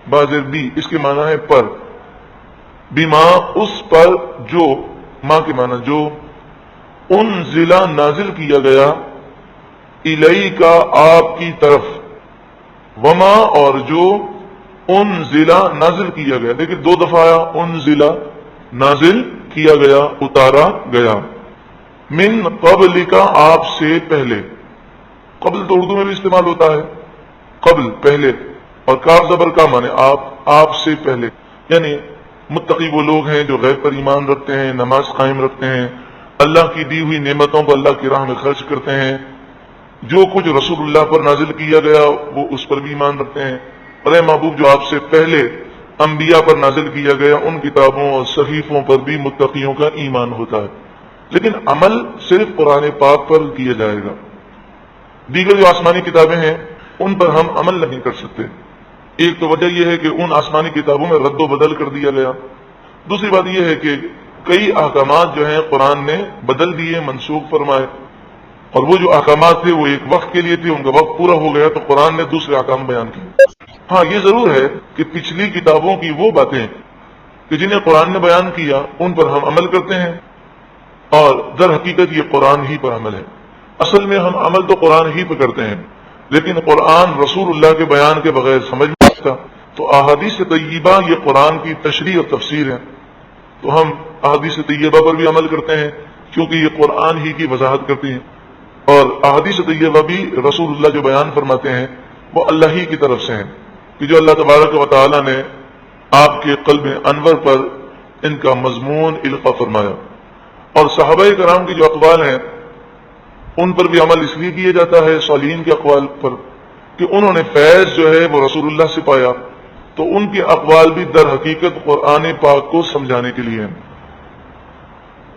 بازر بی اس کے معنی ہے پر، بما اس پر جو، ماں کے معنی جو، انزل نازل کیا گیا، الیک آپ کی طرف، وما اور جو، انزل نازل کیا گیا، دیکھیں 2 دفعہ آیا، انزل نازل کیا گیا، اتارا گیا، من قبل کا آپ سے پہلے، قبل تو اردو میں بھی استعمال ہوتا ہے، قبل پہلے، اور کاف زبر کا معنی آپ سے پہلے، یعنی متقی وہ لوگ ہیں جو غیب پر ایمان رکھتے ہیں، نماز قائم رکھتے ہیں، اللہ کی دی ہوئی نعمتوں کو اللہ کی راہ میں خرچ کرتے ہیں، جو کچھ رسول اللہ پر نازل کیا گیا وہ اس پر بھی ایمان رکھتے ہیں، اور اے محبوب جو آپ سے پہلے انبیاء پر نازل کیا گیا ان کتابوں اور صحیفوں پر بھی متقیوں کا ایمان ہوتا ہے، لیکن عمل صرف قرآن پاک پر کیا جائے گا، دیگر جو آسمانی کتابیں ہیں ان پر ہم عمل نہیں کر سکتے۔ ایک تو وجہ یہ ہے کہ ان آسمانی کتابوں میں رد و بدل کر دیا گیا، دوسری بات یہ ہے کہ کئی احکامات جو ہیں قرآن نے بدل دیے، منسوخ فرمائے، اور وہ جو احکامات تھے وہ ایک وقت کے لیے تھے، ان کا وقت پورا ہو گیا تو قرآن نے دوسرے احکام بیان کیے۔ ہاں یہ ضرور ہے کہ پچھلی کتابوں کی وہ باتیں کہ جنہیں قرآن نے بیان کیا ان پر ہم عمل کرتے ہیں، اور در حقیقت یہ قرآن ہی پر عمل ہے، اصل میں ہم عمل تو قرآن ہی پہ کرتے ہیں، لیکن قرآن رسول اللہ کے بیان کے بغیر سمجھ نہیں سکتا، تو احادیث طیبہ یہ قرآن کی تشریح اور تفسیر ہے، تو ہم احادیث طیبہ پر بھی عمل کرتے ہیں کیونکہ یہ قرآن ہی کی وضاحت کرتی ہیں، اور احادیث طیبہ بھی رسول اللہ جو بیان فرماتے ہیں وہ اللہ ہی کی طرف سے ہیں، کہ جو اللہ تبارک و تعالی نے آپ کے قلب انور پر ان کا مضمون القاء فرمایا، اور صحابہ کرام کی جو اقوال ہیں ان پر بھی عمل اس لیے کیا جاتا ہے، صالحین کے اقوال پر، کہ انہوں نے فیض جو ہے وہ رسول اللہ سے پایا، تو ان کے اقوال بھی در حقیقت قرآن پاک کو سمجھانے کے لیے ہیں۔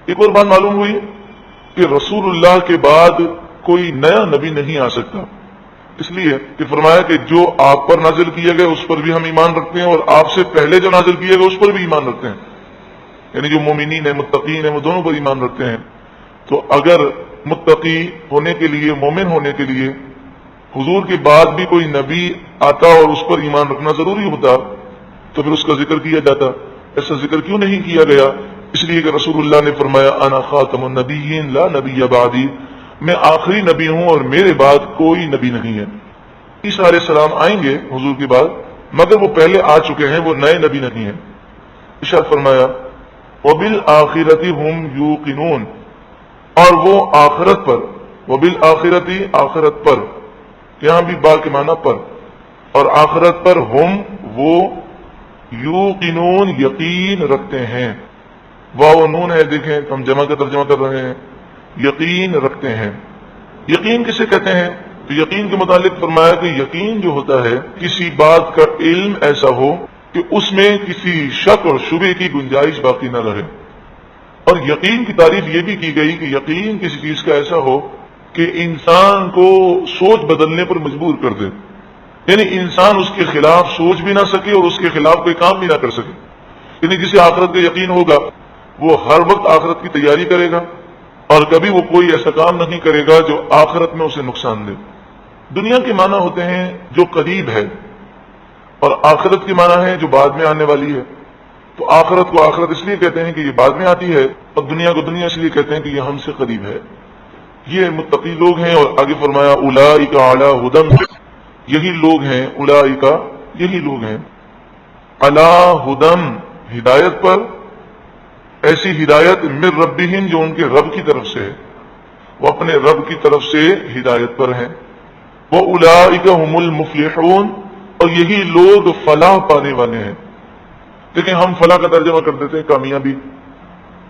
ایک اور بات معلوم ہوئی کہ رسول اللہ کے بعد کوئی نیا نبی نہیں آ سکتا، اس لیے کہ فرمایا کہ جو آپ پر نازل کیے گئے اس پر بھی ہم ایمان رکھتے ہیں، اور آپ سے پہلے جو نازل کیے گئے اس پر بھی ایمان رکھتے ہیں، یعنی جو مومنین ہیں متقین ہیں وہ دونوں پر ایمان رکھتے ہیں۔ تو اگر متقی ہونے کے لیے، مومن ہونے کے لیے حضور کے بعد بھی کوئی نبی آتا اور اس پر ایمان رکھنا ضروری ہوتا تو پھر اس کا ذکر کیا جاتا، ایسا ذکر کیوں نہیں کیا گیا؟ اس لیے کہ رسول اللہ نے فرمایا انا خاتم النبیین لا نبی بعدی، میں آخری نبی ہوں اور میرے بعد کوئی نبی نہیں ہے۔ عیسیٰ علیہ السلام آئیں گے حضور کے بعد مگر وہ پہلے آ چکے ہیں، وہ نئے نبی نہیں ہیں۔ ارشاد فرمایا وبالآخرۃ هم یوقنون، اور وہ آخرت پر، وبالآخرۃ آخرت پر، یہاں بھی با کے معنی پر، اور آخرت پر ہم وہ یوقنون یقین رکھتے ہیں، واو نون ہے، دیکھیں ہم جمع کا ترجمہ کر رہے ہیں، یقین رکھتے ہیں۔ یقین کسے کہتے ہیں؟ تو یقین کے متعلق فرمایا کہ یقین جو ہوتا ہے کسی بات کا علم ایسا ہو کہ اس میں کسی شک اور شبہ کی گنجائش باقی نہ رہے، اور یقین کی تعریف یہ بھی کی گئی کہ یقین کسی چیز کا ایسا ہو کہ انسان کو سوچ بدلنے پر مجبور کر دے، یعنی انسان اس کے خلاف سوچ بھی نہ سکے اور اس کے خلاف کوئی کام بھی نہ کر سکے، یعنی جسے آخرت کا یقین ہوگا وہ ہر وقت آخرت کی تیاری کرے گا اور کبھی وہ کوئی ایسا کام نہیں کرے گا جو آخرت میں اسے نقصان دے۔ دنیا کے معنی ہوتے ہیں جو قریب ہے، اور آخرت کے معنی ہے جو بعد میں آنے والی ہے، تو آخرت کو آخرت اس لیے کہتے ہیں کہ یہ بعد میں آتی ہے، اور دنیا کو دنیا اس لیے کہتے ہیں کہ یہ ہم سے قریب ہے۔ یہ متقی لوگ ہیں، اور آگے فرمایا اولئک علی ھدی، یہی لوگ ہیں، اولئک یہی لوگ ہیں، علی ھدی ہدایت پر، ایسی ہدایت من ربہم جو ان کے رب کی طرف سے ہے، وہ اپنے رب کی طرف سے ہدایت پر ہیں، وَأُولَئِكَ هُمُ الْمُفْلِحُونَ، اور یہی لوگ فلاح پانے والے ہیں۔ لیکن ہم فلاح کا ترجمہ کر دیتے ہیں کامیابی،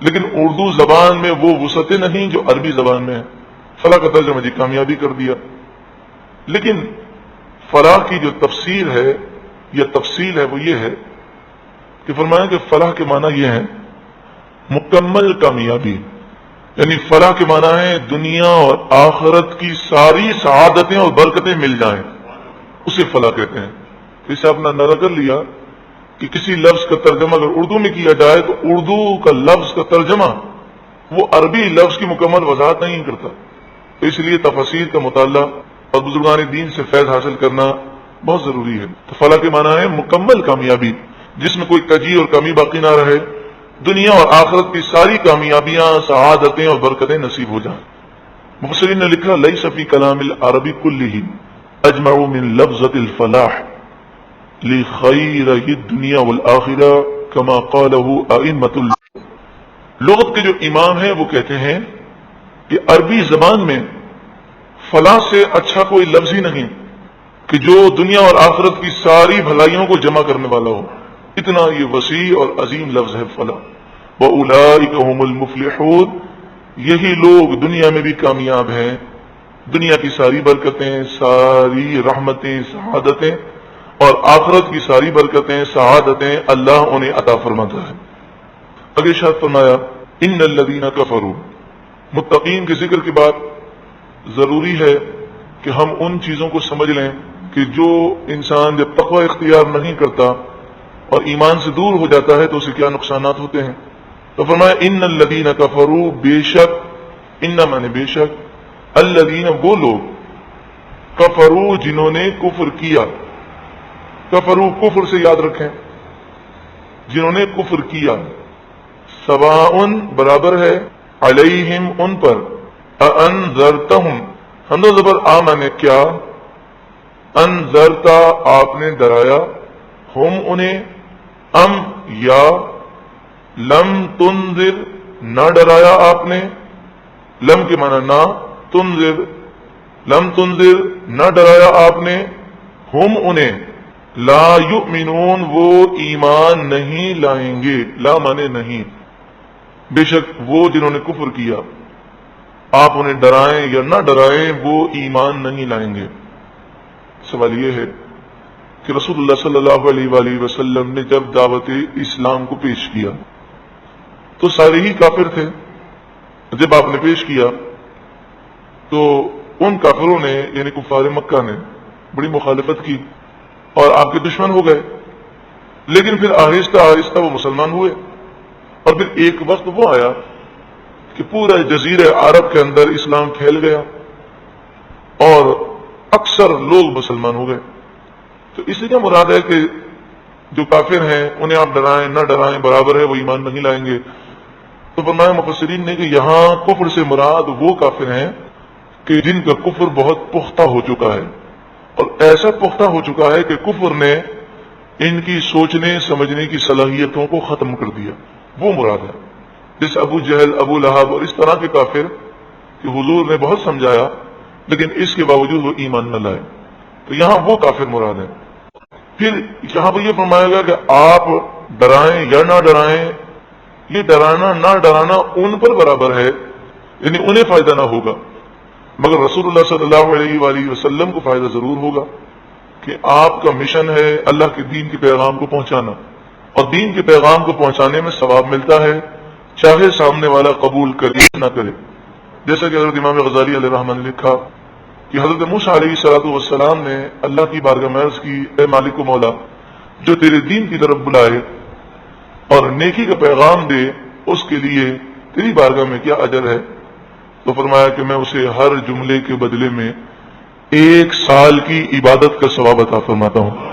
لیکن اردو زبان میں وہ وسعتیں نہیں جو عربی زبان میں ہے. فلاح کا ترجمہ جی کامیابی کر دیا. لیکن فلاح کی جو تفسیر ہے یا تفصیل ہے وہ یہ ہے کہ فرمایا کہ فلاح کے معنی یہ ہے مکمل کامیابی. یعنی فلاح کے معنی ہے دنیا اور آخرت کی ساری سعادتیں اور برکتیں مل جائیں، اسے فلاح کہتے ہیں. اسے آپ نے اندازہ کر لیا کہ کسی لفظ کا ترجمہ اگر اردو میں کیا جائے تو اردو کا لفظ کا ترجمہ وہ عربی لفظ کی مکمل وضاحت نہیں کرتا. تو اس لیے تفاسیر کا مطالعہ اور بزرگان دین سے فیض حاصل کرنا بہت ضروری ہے. تو فلاح کے معنی ہے مکمل کامیابی جس میں کوئی کجی اور کمی باقی نہ رہے، دنیا اور آخرت کی ساری کامیابیاں، سعادتیں اور برکتیں نصیب ہو جائیں. مفسرین نے لکھا لیس فی کلام العربی کلہ اجمع من لفظۃ الفلاح لخیر الدنیا والآخرہ کما قالہ ائمۃ لغت کے جو امام ہیں وہ کہتے ہیں کہ عربی زبان میں فلاح سے اچھا کوئی لفظ ہی نہیں کہ جو دنیا اور آخرت کی ساری بھلائیوں کو جمع کرنے والا ہو. اتنا یہ وسیع اور عظیم لفظ ہے فلاح. وَأُولَٰئِكَ هُمُ الْمُفْلِحُونَ، یہی لوگ دنیا میں بھی کامیاب ہیں. دنیا کی ساری برکتیں، ساری رحمتیں، سعادتیں اور آخرت کی ساری برکتیں، سعادتیں اللہ انہیں عطا فرماتا ہے. اگے ارشاد فرمایا ان الذین کفروا. متقین کے ذکر کے بعد ضروری ہے کہ ہم ان چیزوں کو سمجھ لیں کہ جو انسان جب تقوی اختیار نہیں کرتا اور ایمان سے دور ہو جاتا ہے تو اسے کیا نقصانات ہوتے ہیں. تو فرمایا ان الذین کفروا، بے شک، ان مانے بے شک، الذین وہ لوگ، کفروا جنہوں نے کفر کیا. کفروا کفر سے یاد رکھیں، جنہوں نے کفر کیا. سواء برابر ہے، علیہم ان پر، انذرتہم حمزہ زبر آ مانے کیا، انذرتا آپ نے ڈرایا، ہم انہیں، ام یا، لم تنذر نہ ڈرایا آپ نے، لم کے معنی نہ، تنذر لم تنذر نہ ڈرایا آپ نے، ہم انہیں، لا یؤمنون وہ ایمان نہیں لائیں گے. لا مانے نہیں، بے شک وہ جنہوں نے کفر کیا آپ انہیں ڈرائیں یا نہ ڈرائیں وہ ایمان نہیں لائیں گے. سوال یہ ہے کہ رسول اللہ صلی اللہ علیہ وآلہ وسلم نے جب دعوت اسلام کو پیش کیا تو سارے ہی کافر تھے. جب آپ نے پیش کیا تو ان کافروں نے یعنی کفار مکہ نے بڑی مخالفت کی اور آپ کے دشمن ہو گئے. لیکن پھر آہستہ آہستہ وہ مسلمان ہوئے اور پھر ایک وقت وہ آیا کہ پورا جزیرہ عرب کے اندر اسلام پھیل گیا اور اکثر لوگ مسلمان ہو گئے. تو اس سے کیا مراد ہے کہ جو کافر ہیں انہیں آپ ڈرائیں نہ ڈرائیں برابر ہے، وہ ایمان نہیں لائیں گے. تو فرمایا مفسرین نے کہ یہاں کفر سے مراد وہ کافر ہیں کہ جن کا کفر بہت پختہ ہو چکا ہے اور ایسا پختہ ہو چکا ہے کہ کفر نے ان کی سوچنے سمجھنے کی صلاحیتوں کو ختم کر دیا. وہ مراد ہے. جس ابو جہل، ابو لہب اور اس طرح کے کافر کہ حضور نے بہت سمجھایا لیکن اس کے باوجود وہ ایمان نہ لائے. تو یہاں وہ کافر مراد ہے. پھر یہاں پر یہ فرمایا گیا کہ آپ ڈرائیں یا نہ ڈرائیں، یہ ڈرانا نہ ڈرانا ان پر برابر ہے، یعنی انہیں فائدہ نہ ہوگا مگر رسول اللہ صلی اللہ علیہ وآلہ وسلم کو فائدہ ضرور ہوگا کہ آپ کا مشن ہے اللہ کے دین کے پیغام کو پہنچانا اور دین کے پیغام کو پہنچانے میں ثواب ملتا ہے چاہے سامنے والا قبول کرے نہ کرے. جیسا کہ حضرت امام غزالی علیہ رحمۃ نے لکھا کہ حضرت موسیٰ علیہ الصلوۃ والسلام نے اللہ کی بارگاہ میں عرض کی، اے مالک و مولا، جو تیرے دین کی طرف بلائے اور نیکی کا پیغام دے اس کے لیے تیری بارگاہ میں کیا اجر ہے؟ تو فرمایا کہ میں اسے ہر جملے کے بدلے میں 1 سال کی عبادت کا ثواب عطا فرماتا ہوں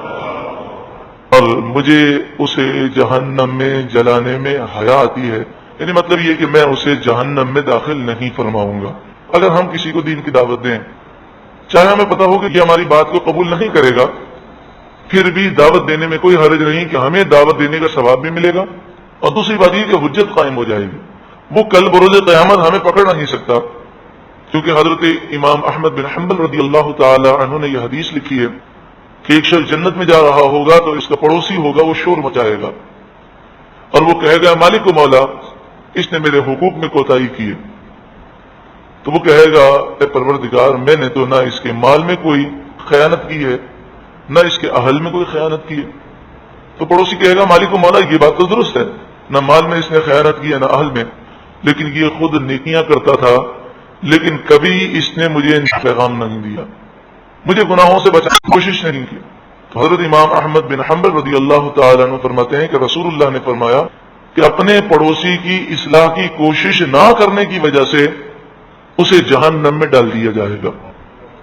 اور مجھے اسے جہنم میں جلانے میں حیا آتی ہے. یعنی مطلب یہ کہ میں اسے جہنم میں داخل نہیں فرماؤں گا. اگر ہم کسی کو دین کی دعوت دیں، چاہے ہمیں پتا ہو کہ یہ ہماری بات کو قبول نہیں کرے گا، پھر بھی دعوت دینے میں کوئی حرج نہیں کہ ہمیں دعوت دینے کا ثواب بھی ملے گا اور دوسری بات یہ کہ حجت قائم ہو جائے گی. وہ کل بروز قیامت ہمیں پکڑ نہیں سکتا، کیونکہ حضرت امام احمد بن حنبل رضی اللہ تعالی عنہ نے یہ حدیث لکھی ہے کہ ایک شخص جنت میں جا رہا ہوگا تو اس کا پڑوسی ہوگا وہ شور مچائے گا اور وہ کہے گا، مالک و مولا، اس نے میرے حقوق میں کوتاہی کی ہے، تو وہ کہے گا اے پروردگار میں نے تو نہ اس کے مال میں کوئی خیانت کی ہے نہ اس کے اہل میں کوئی خیانت کی ہے۔ تو پڑوسی کہے گا مالک و مولا یہ بات تو درست ہے، نہ مال میں اس نے خیانت کی ہے نہ اہل میں، لیکن یہ خود نیکیاں کرتا تھا، لیکن کبھی اس نے مجھے پیغام نہیں دیا، مجھے گناہوں سے بچانے کی کوشش نہیں کی۔ تو حضرت امام احمد بن حنبل رضی اللہ تعالیٰ عنہ فرماتے ہیں کہ رسول اللہ نے فرمایا کہ اپنے پڑوسی کی اصلاح کی کوشش نہ کرنے کی وجہ سے اسے جہنم میں ڈال دیا جائے گا۔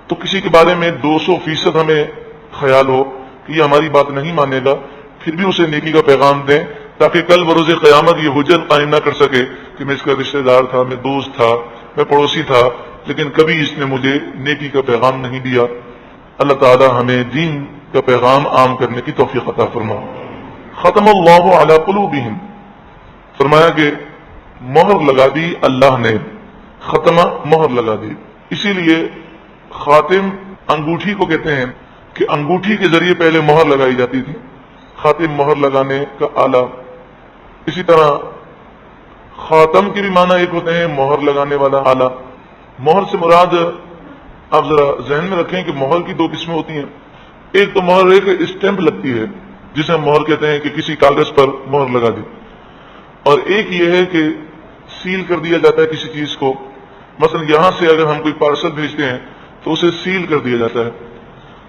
تو کسی کے بارے میں 200% ہمیں خیال ہو کہ یہ ہماری بات نہیں مانے گا، پھر بھی اسے نیکی کا پیغام دیں، تاکہ کل بروز قیامت یہ حجت قائم نہ کر سکے کہ میں اس کا رشتہ دار تھا، میں دوست تھا، میں پڑوسی تھا، لیکن کبھی اس نے مجھے نیکی کا پیغام نہیں دیا۔ اللہ تعالی ہمیں دین کا پیغام عام کرنے کی توفیق عطا فرما۔ ختم اللہ علی قلوبہم، فرمایا کہ مہر لگا دی اللہ نے، ختمہ مہر لگا دی، اسی لیے خاتم انگوٹھی کو کہتے ہیں کہ انگوٹھی کے ذریعے پہلے مہر لگائی جاتی تھی، خاتم مہر لگانے کا آلہ۔ اسی طرح خاتم کے بھی معنی ایک ہوتے ہیں مہر لگانے والا آلہ۔ مہر سے مراد آپ ذرا ذہن میں رکھیں کہ مہر کی 2 قسمیں ہوتی ہیں، ایک تو مہر ایک اسٹیمپ لگتی ہے جسے ہم مہر کہتے ہیں کہ کسی کاغذ پر مہر لگا دی، اور ایک یہ ہے کہ سیل کر دیا جاتا ہے کسی چیز کو، مثلا یہاں سے اگر ہم کوئی پارسل بھیجتے ہیں تو اسے سیل کر دیا جاتا ہے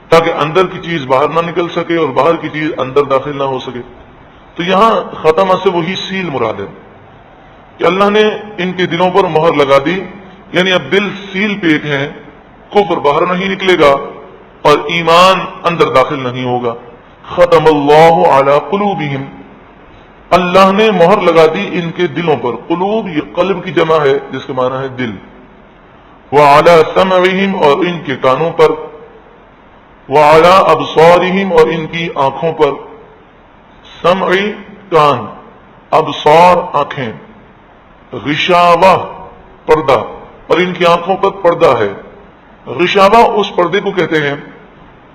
تاکہ اندر کی چیز باہر نہ نکل سکے اور باہر کی چیز اندر داخل نہ ہو سکے۔ تو یہاں ختمہ سے وہی سیل مراد ہے کہ اللہ نے ان کے دلوں پر مہر لگا دی، یعنی اب دل سیل پیٹ ہیں، کفر باہر نہیں نکلے گا اور ایمان اندر داخل نہیں ہوگا۔ ختم اللہ علی قلوبہم، اللہ نے مہر لگا دی ان کے دلوں پر۔ قلوب یہ قلب کی جمع ہے جس کا معنی ہے دل۔ وعلی سمعہم، اور ان کے کانوں پر، وعلی ابصارہم، اور ان کی آنکھوں پر۔ سمعی کان، ابصار آنکھیں، غشاوہ پردہ، اور ان کی آنکھوں پر پردہ ہے۔ غشاوہ اس پردے کو کہتے ہیں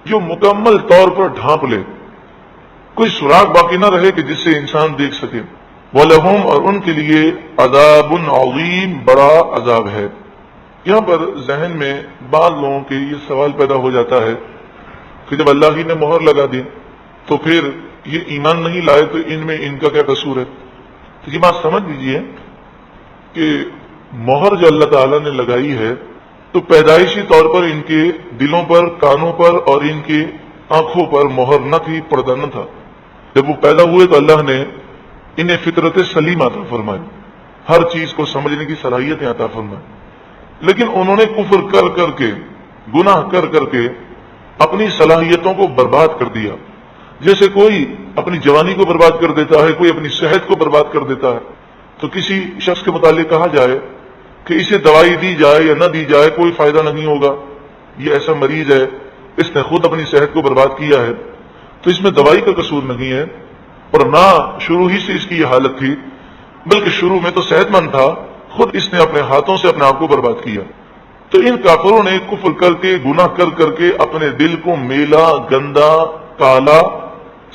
جو مکمل طور پر ڈھانپ لے، کوئی سراغ باقی نہ رہے کہ جس سے انسان دیکھ سکے۔ وَلَهُمْ، اور ان کے لیے عذاب عظیم، بڑا عذاب ہے۔ یہاں پر ذہن میں بعض لوگوں کے یہ سوال پیدا ہو جاتا ہے کہ جب اللہ ہی نے مہر لگا دی تو پھر یہ ایمان نہیں لائے تو ان میں ان کا کیا قصور ہے؟ تو یہ بات سمجھ لیجیے کہ مہر جو اللہ تعالیٰ نے لگائی ہے تو پیدائشی طور پر ان کے دلوں پر، کانوں پر اور ان کی آنکھوں پر مہر نہ تھی، پردہ نہ تھا۔ جب وہ پیدا ہوئے تو اللہ نے انہیں فطرت سلیم عطا فرمائی، ہر چیز کو سمجھنے کی صلاحیتیں عطا فرمائی، لیکن انہوں نے کفر کر کر کے، گناہ کر کر کے اپنی صلاحیتوں کو برباد کر دیا۔ جیسے کوئی اپنی جوانی کو برباد کر دیتا ہے، کوئی اپنی صحت کو برباد کر دیتا ہے، تو کسی شخص کے متعلق کہا جائے کہ اسے دوائی دی جائے یا نہ دی جائے کوئی فائدہ نہیں ہوگا، یہ ایسا مریض ہے، اس نے خود اپنی صحت کو برباد کیا ہے، تو اس میں دوائی کا قصور نہیں ہے، اور نہ شروع ہی سے اس کی یہ حالت تھی، بلکہ شروع میں تو صحت مند تھا، خود اس نے اپنے ہاتھوں سے اپنے آپ کو برباد کیا۔ تو ان کافروں نے کفر کر کے، گناہ کر کر کے اپنے دل کو میلا، گندا، کالا،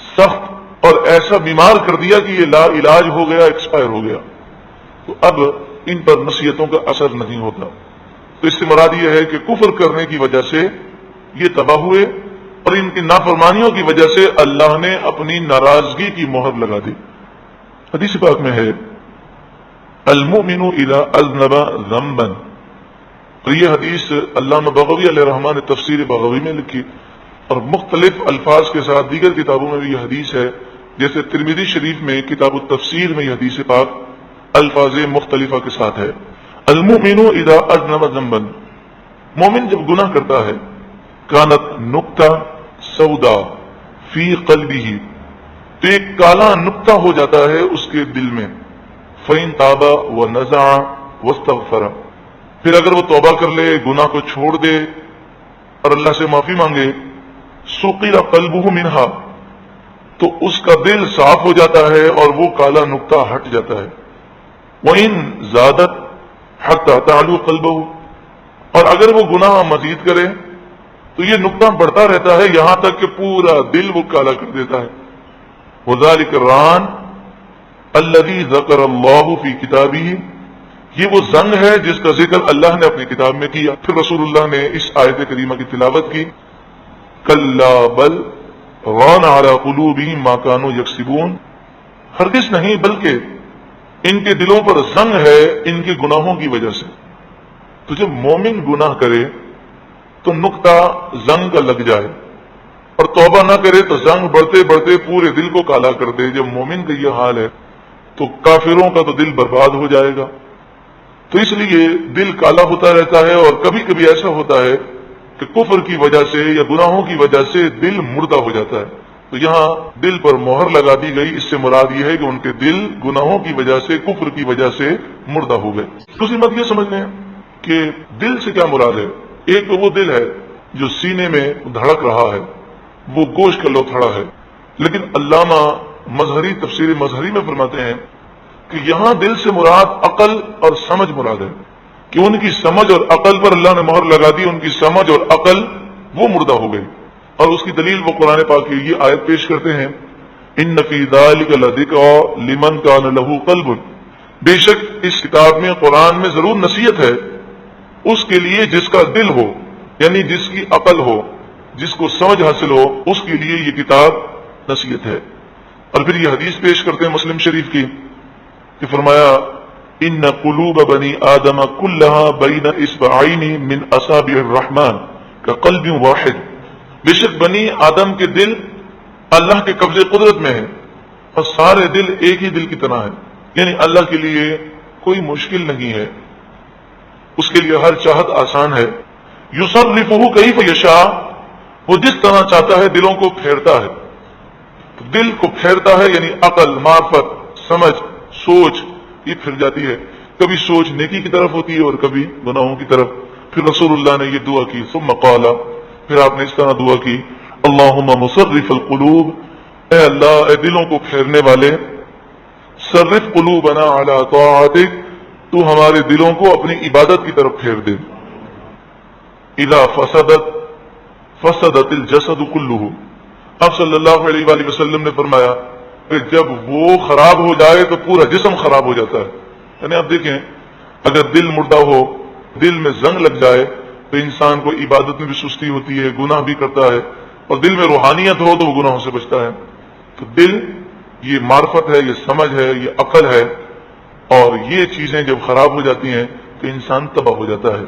سخت اور ایسا بیمار کر دیا کہ یہ لا علاج ہو گیا، ایکسپائر ہو گیا۔ تو اب ان پر نصیحتوں کا اثر نہیں ہوتا۔ تو اس سے مراد یہ ہے کہ کفر کرنے کی وجہ سے یہ تباہ ہوئے، اور ان کی نافرمانیوں کی وجہ سے اللہ نے اپنی ناراضگی کی مہر لگا دی۔ حدیث پاک میں ہے المؤمن اذا اذنب ذنبا، اور یہ حدیث علامہ بغوی علیہ الرحمٰن نے تفسیر بغوی میں لکھی، اور مختلف الفاظ کے ساتھ دیگر کتابوں میں بھی یہ حدیث ہے، جیسے ترمذی شریف میں کتاب التفسیر میں یہ حدیث پاک الفاظ مختلفہ کے ساتھ ہے۔ المؤمن اذا اذنب ذنبا، مومن جب گناہ کرتا ہے، کانت نقطہ سودا فی قلبہ، تو ایک کالا نقطہ ہو جاتا ہے اس کے دل میں، فَإِن تَابَ وَنَزَعَ وَاسْتَغْفَرَ، پھر اگر وہ توبہ کر لے، گناہ کو چھوڑ دے اور اللہ سے معافی مانگے، سُقِلَ قَلْبُهُ مِنْهَا، تو اس کا دل صاف ہو جاتا ہے اور وہ کالا نقطہ ہٹ جاتا ہے۔ وَإِن زَادَتْ حَتَّى تَعْلُو قَلْبُهُ، اور اگر وہ گناہ مزید کرے تو یہ نقطہ بڑھتا رہتا ہے یہاں تک کہ پورا دل وہ کالا کر دیتا ہے۔ وَذَلِكَ الرَّانُ الذی ذکر اللہ فی کتابہ، یہ وہ زنگ ہے جس کا ذکر اللہ نے اپنی کتاب میں کیا۔ پھر رسول اللہ نے اس آیت کریمہ کی تلاوت کی، کلا بل ران علی قلوبہم ما کانوا یکسبون، ہرگز نہیں بلکہ ان کے دلوں پر زنگ ہے ان کے گناہوں کی وجہ سے۔ تو جب مومن گناہ کرے تو نقطہ زنگ کا لگ جائے، اور توبہ نہ کرے تو زنگ بڑھتے بڑھتے پورے دل کو کالا کر دے۔ جب مومن کا یہ حال ہے تو کافروں کا تو دل برباد ہو جائے گا۔ تو اس لیے دل کالا ہوتا رہتا ہے، اور کبھی کبھی ایسا ہوتا ہے کہ کفر کی وجہ سے یا گناہوں کی وجہ سے دل مردہ ہو جاتا ہے۔ تو یہاں دل پر مہر لگا دی گئی، اس سے مراد یہ ہے کہ ان کے دل گناہوں کی وجہ سے، کفر کی وجہ سے مردہ ہو گئے۔ دوسری بات یہ سمجھ لیں کہ دل سے کیا مراد ہے۔ ایک تو وہ دل ہے جو سینے میں دھڑک رہا ہے، وہ گوشت کا لوتھڑا ہے، لیکن علامہ مظہری تفسیر مظہری میں فرماتے ہیں کہ یہاں دل سے مراد عقل اور سمجھ مراد ہے، کہ ان کی سمجھ اور عقل پر اللہ نے مہر لگا دی، ان کی سمجھ اور عقل وہ مردہ ہو گئی۔ اور اس کی دلیل وہ قرآن پاک کی یہ آیت پیش کرتے ہیں، ان فی ذلک لذکری لمن کان لہ قلب، بے شک اس کتاب میں، قرآن میں ضرور نصیحت ہے اس کے لیے جس کا دل ہو، یعنی جس کی عقل ہو، جس کو سمجھ حاصل ہو، اس کے لیے یہ کتاب نصیحت ہے۔ اور پھر یہ حدیث پیش کرتے ہیں مسلم شریف کی کہ فرمایا ان قلوب بنی آدم کلھا بین اصبعین من اصابع الرحمن کقلب واحد، بے شک بنی آدم کے دل اللہ کے قبضے قدرت میں ہیں، اور سارے دل ایک ہی دل کی طرح ہیں، یعنی اللہ کے لیے کوئی مشکل نہیں ہے، اس کے لیے ہر چاہت آسان ہے۔ یصرفہ کیف یشاء، وہ جس طرح چاہتا ہے دلوں کو پھیرتا ہے۔ تو دل کو پھیرتا ہے یعنی عقل، معرفت، سمجھ، سوچ یہ پھر جاتی ہے، کبھی سوچ نیکی کی طرف ہوتی ہے اور کبھی گناہوں کی طرف۔ پھر رسول اللہ نے یہ دعا کی، ثم قال، پھر آپ نے اس طرح دعا کی، اللہم مصرف القلوب، اے اللہ اے دلوں کو پھیرنے والے، صرف قلوبنا علی طاعتک، تو ہمارے دلوں کو اپنی عبادت کی طرف پھیر دے۔ اذا فسدت الجسد کلہ، اب صلی اللہ علیہ وآلہ وسلم نے فرمایا کہ جب وہ خراب ہو جائے تو پورا جسم خراب ہو جاتا ہے۔ یعنی آپ دیکھیں اگر دل مردہ ہو، دل میں زنگ لگ جائے تو انسان کو عبادت میں بھی سستی ہوتی ہے، گناہ بھی کرتا ہے، اور دل میں روحانیت ہو تو وہ گناہوں سے بچتا ہے۔ تو دل یہ معرفت ہے، یہ سمجھ ہے، یہ عقل ہے، اور یہ چیزیں جب خراب ہو جاتی ہیں تو انسان تباہ ہو جاتا ہے۔